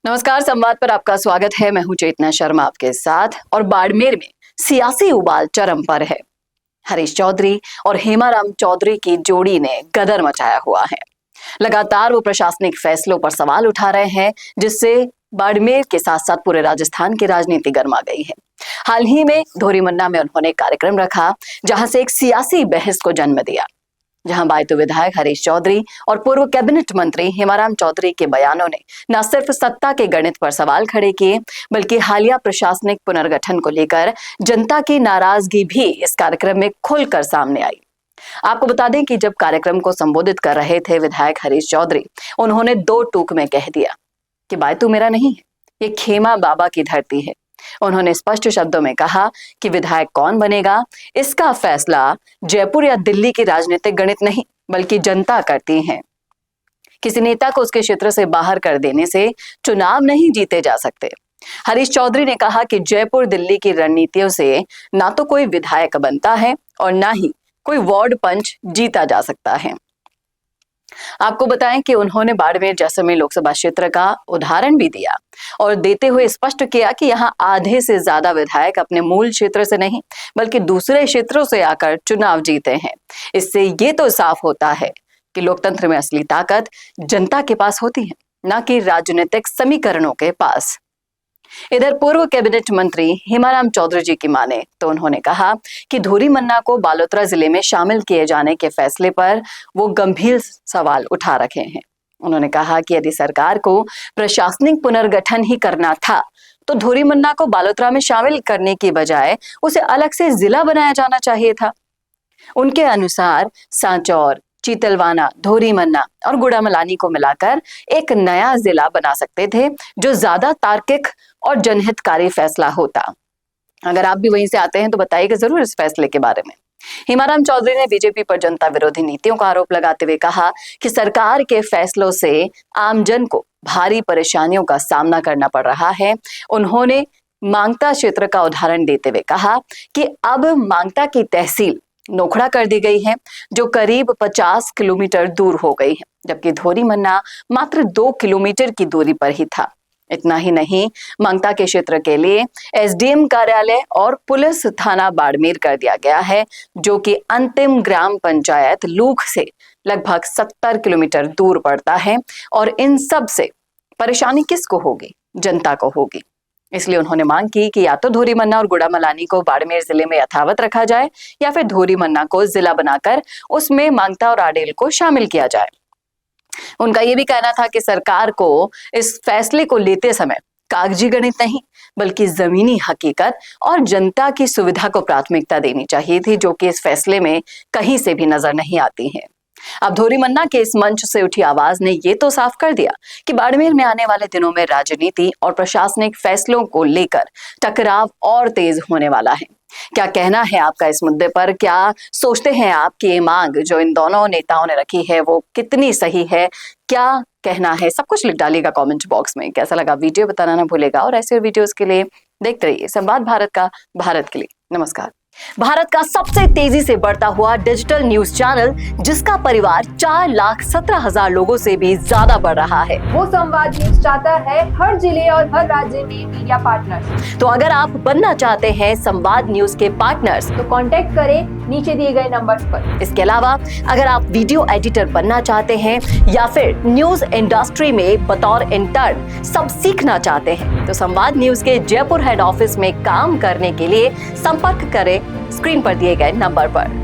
नमस्कार, संवाद पर आपका स्वागत है। मैं हूं चेतना शर्मा आपके साथ। और बाड़मेर में सियासी उबाल चरम पर है। हरीश चौधरी और हेमाराम चौधरी की जोड़ी ने गदर मचाया हुआ है। लगातार वो प्रशासनिक फैसलों पर सवाल उठा रहे हैं, जिससे बाड़मेर के साथ साथ पूरे राजस्थान की राजनीति गर्मा गई है। हाल ही में धोरीमन्ना में उन्होंने कार्यक्रम रखा, जहां से एक सियासी बहस को जन्म दिया, जहां बायतू विधायक हरीश चौधरी और पूर्व कैबिनेट मंत्री हेमाराम चौधरी के बयानों ने न सिर्फ सत्ता के गणित पर सवाल खड़े किए, बल्कि हालिया प्रशासनिक पुनर्गठन को लेकर जनता की नाराजगी भी इस कार्यक्रम में खुलकर सामने आई। आपको बता दें कि जब कार्यक्रम को संबोधित कर रहे थे विधायक हरीश चौधरी, उन्होंने दो टूक में कह दिया कि बायतू मेरा नहीं है, ये खेमा बाबा की धरती है। उन्होंने स्पष्ट शब्दों में कहा कि विधायक कौन बनेगा, इसका फैसला जयपुर या दिल्ली की राजनीतिक गणित नहीं, बल्कि जनता करती है। किसी नेता को उसके क्षेत्र से बाहर कर देने से चुनाव नहीं जीते जा सकते। हरीश चौधरी ने कहा कि जयपुर दिल्ली की रणनीतियों से ना तो कोई विधायक बनता है और ना ही कोई वार्ड पंच जीता जा सकता है। आपको बताएं कि उन्होंने बाड़मेर जैसलमेर लोकसभा क्षेत्र का उदाहरण भी दिया और देते हुए स्पष्ट किया कि यहां आधे से ज्यादा विधायक अपने मूल क्षेत्र से नहीं, बल्कि दूसरे क्षेत्रों से आकर चुनाव जीते हैं। इससे ये तो साफ होता है कि लोकतंत्र में असली ताकत जनता के पास होती है, ना कि राजनीतिक समीकरणों के पास। इधर पूर्व कैबिनेट मंत्री हेमाराम चौधरी जी की माने तो उन्होंने कहा कि धोरीमन्ना को बालोतरा जिले में शामिल किए जाने के फैसले पर वो गंभीर सवाल उठा रखे हैं। उन्होंने कहा कि यदि सरकार को प्रशासनिक पुनर्गठन ही करना था तो धोरीमन्ना को बालोतरा में शामिल करने की बजाय उसे अलग से जिला बनाया जाना चाहिए था। उनके अनुसार सांचौर, चीतलवाना, धोरीमन्ना और गुड़ामलानी को मिलाकर एक नया जिला बना सकते थे, जो ज्यादा तार्किक और जनहितकारी फैसला होता। अगर आप भी वहीं से आते हैं तो बताइएगा जरूर इस फैसले के बारे में। हेमाराम चौधरी ने बीजेपी पर जनता विरोधी नीतियों का आरोप लगाते हुए कहा कि सरकार के फैसलों से आमजन को भारी परेशानियों का सामना करना पड़ रहा है। उन्होंने मांगता क्षेत्र का उदाहरण देते हुए कहा कि अब मांगता की तहसील नोखड़ा कर दी गई है, जो करीब 50 किलोमीटर दूर हो गई है, जबकि धोरीमन्ना मात्र 2 किलोमीटर की दूरी पर ही था। इतना ही नहीं, मांगता के क्षेत्र के लिए एसडीएम कार्यालय और पुलिस थाना बाड़मेर कर दिया गया है, जो कि अंतिम ग्राम पंचायत लूख से लगभग 70 किलोमीटर दूर पड़ता है। और इन सब से परेशानी किसको होगी? जनता को होगी। इसलिए उन्होंने मांग की कि या तो धोरीमन्ना और गुड़ामलानी को बाड़मेर जिले में यथावत रखा जाए, या फिर धोरीमन्ना को जिला बनाकर उसमें मांगता और आडेल को शामिल किया जाए। उनका यह भी कहना था कि सरकार को इस फैसले को लेते समय कागजी गणित नहीं, बल्कि जमीनी हकीकत और जनता की सुविधा को प्राथमिकता देनी चाहिए थी, जो कि इस फैसले में कहीं से भी नजर नहीं आती है। अब धोरीमन्ना के इस मंच से उठी आवाज ने ये तो साफ कर दिया कि बाड़मेर में आने वाले दिनों में राजनीति और प्रशासनिक फैसलों को लेकर टकराव और तेज होने वाला है। क्या कहना है आपका इस मुद्दे पर? क्या सोचते हैं आप कि ये मांग जो इन दोनों नेताओं ने रखी है वो कितनी सही है? क्या कहना है? सब कुछ लिख डालिएगा कमेंट बॉक्स में। कैसा लगा वीडियो बताना ना भूलेगा, और ऐसे वीडियोस के लिए देखते रहिए संवाद भारत का, भारत के लिए। नमस्कार। भारत का सबसे तेजी से बढ़ता हुआ डिजिटल न्यूज चैनल, जिसका परिवार 4,17,000 लोगों से भी ज्यादा बढ़ रहा है, वो संवाद न्यूज चाहता है हर जिले और हर राज्य में मीडिया पार्टनर्स। तो अगर आप बनना चाहते हैं संवाद न्यूज के पार्टनर्स, तो कांटेक्ट करें नीचे दिए गए नंबर्स पर। इसके अलावा अगर आप वीडियो एडिटर बनना चाहते हैं या फिर न्यूज इंडस्ट्री में बतौर इंटर्न सब सीखना चाहते हैं, तो संवाद न्यूज के जयपुर हेड ऑफिस में काम करने के लिए संपर्क करें स्क्रीन पर दिए गए नंबर पर।